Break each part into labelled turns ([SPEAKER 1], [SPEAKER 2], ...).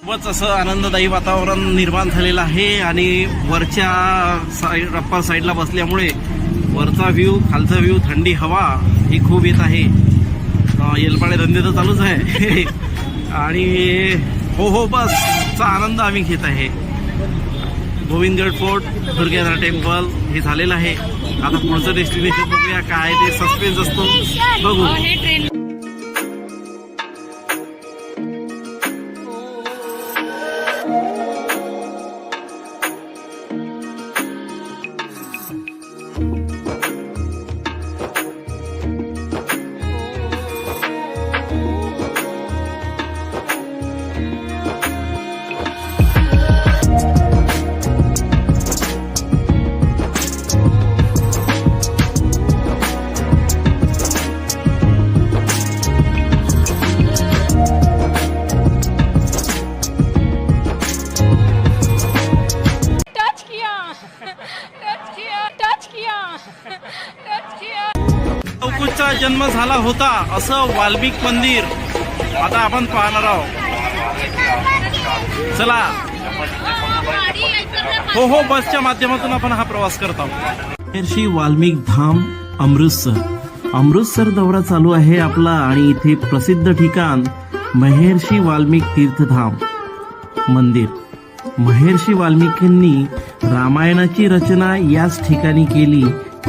[SPEAKER 1] खूपच असं आनंददायी वातावरण निर्माण झालेलं आहे आणि वरच्या अप्पर साईडला बसल्यामुळे वरचा व्ह्यू, खालचा व्ह्यू, थंडी हवा ही खूप येत आहे. येलपाडे धंदे तर चालूच आहे आणि हो बसचा आनंद आम्ही घेत आहे. गोविंदगड फोर्ट, दुर्गानाथ टेम्पल हे झालेलं आहे. आता पुढचं डेस्टिनेशन बघूया काय ते, सस्पेन्स असतो बघू. लवकुशचा जन्म झाला होता असं वाल्मिक मंदिर आता आपण पाहणार आहोत. चला हो बसच्या माध्यमातून आपण हा प्रवास करत आहोत. महर्षी वाल्मिक धाम अमृतसर दौरा चालू आहे आपला आणि इथे प्रसिद्ध ठिकाण महर्षी वाल्मिक तीर्थधाम मंदिर. महर्षी वाल्मिकींनी रामायणाची रचना याच ठिकाणी केली.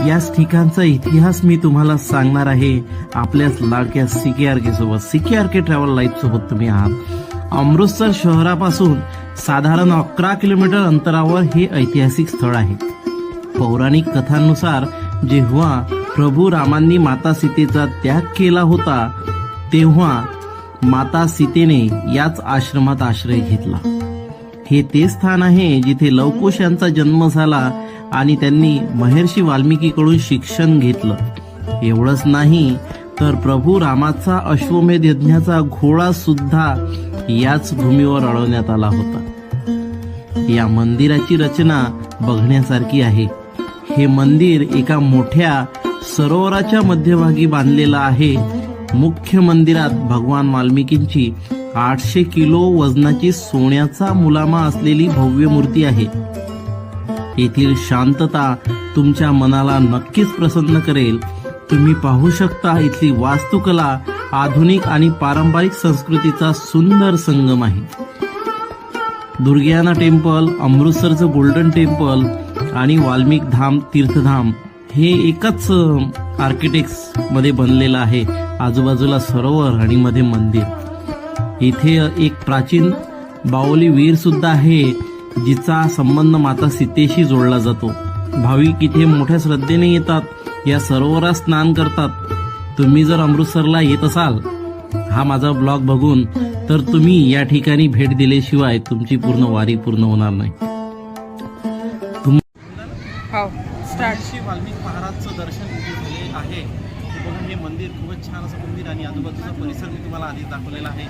[SPEAKER 1] याच ठिकाणचा इतिहास मी तुम्हाला सांगणार आहे आपल्याच लाडक्या CKRK सोबत. CKRK ट्रॅव्हल लाईफ सोबत तुम्ही आहात. अमृतसर शहरापासून साधारण 11 किलोमीटर अंतरावर हे ऐतिहासिक स्थळ आहे. पौराणिक कथांनुसार जेव्हा प्रभू रामांनी माता सीतेचा त्याग केला होता तेव्हा माता सीतेने याच आश्रमात आश्रय घेतला. हे ते स्थान आहे जिथे लवकुश यांचा जन्म झाला आणि त्यांनी महर्षी वाल्मिकीकडून शिक्षण घेतलं. एवढंच नाही तर प्रभू रामाचा अश्वमेध यज्ञाचा घोडा सुद्धा याच भूमीवर अडवण्यात आला होता. या मंदिराची रचना बघण्यासारखी आहे. हे मंदिर एका मोठ्या सरोवराच्या मध्यभागी बांधलेलं आहे. मुख्य मंदिरात भगवान वाल्मिकींची 800 किलो वजनाची सोन्याचा मुलामा असलेली भव्य मूर्ती आहे. येथील शांतता तुमच्या मनाला नक्कीच प्रसन्न करेल. तुम्ही पाहू शकता इथली वास्तुकला आधुनिक आणि पारंपरिक संस्कृतीचा सुंदर संगम आहे. दुर्गाना टेम्पल, अमृतसरचं गोल्डन टेम्पल आणि वाल्मिक धाम तीर्थधाम हे एकच आर्किटेक्ट्स मध्ये बनलेलं आहे. आजूबाजूला सरोवर आणि मध्ये मंदिर. इथे एक प्राचीन बाओली विहीर सुद्धा आहे जिचा संबंध माता सीतेशी जोडला जातो. भाविक इथे मोठ्या श्रद्धेने येतात, या सरोवरात स्नान करतात. तुम्ही जर अमृतसरला येत असाल हा माझा ब्लॉग बघून तर तुम्ही या ठिकाणी भेट दिल्याशिवाय तुमची पूर्ण वारी पूर्ण होणार नाही. महर्षी वाल्मिक महाराजचं दर्शन इथे झाले आहे. बघा हे मंदिर खूपच छान असं मंदिर आणि आजूबाजूचा परिसर मी तुम्हाला आधीच दाखवलेला आहे.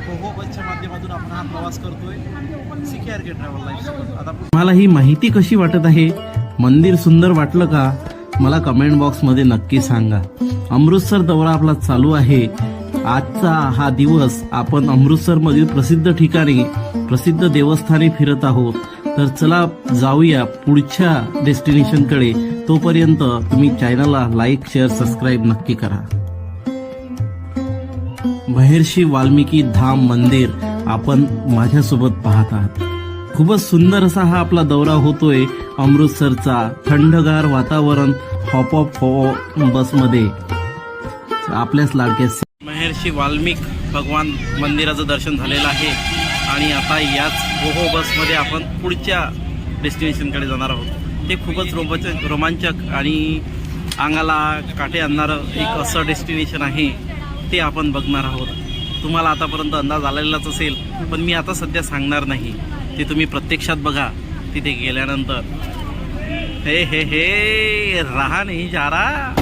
[SPEAKER 1] हो बसच्या माध्यमातून आपण हा प्रवास करतोय CKRK ट्रॅव्हल लाईफ. आता तुम्हाला ही माहिती कशी वाटत आहे? मंदिर सुंदर वाटलं का? मला कमेंट बॉक्स मध्ये नक्की सांगा. अमृतसर दौरा आपला चालू आहे. आजचा हा दिवस आपण अमृतसर मधील प्रसिद्ध ठिकाणी, प्रसिद्ध देवस्थानी फिरत आहोत. तर चला जाऊया पुढच्या डेस्टिनेशन कडे. तोपर्यंत तुम्ही चॅनलला लाईक, शेअर, सबस्क्राईब नक्की करा. महर्षी वाल्मिकी धाम मंदिर आपण माझ्यासोबत पाहत आहात. खूपच सुंदर असा हा आपला दौरा होतोय अमृतसरचा. थंडगार वातावरण हॉप ऑफ बसमध्ये आपल्याच लाडक्या महर्षी वाल्मिक भगवान मंदिराचं दर्शन झालेलं आहे आणि आता याच बसमध्ये आपण पुढच्या डेस्टिनेशनकडे जाणार आहोत. ते खूपच रोमांचक आणि अंगाला काटे आणणारं एक असं डेस्टिनेशन आहे ते आपण बघणार आहोत. तुम्हाला आतापर्यंत अंदाज आलेलाच असेल पण मी आता सध्या सांगणार नाही. ते तुम्ही प्रत्यक्षात बघा तिथे गेल्यानंतर. हे रहा नाही जा रहा.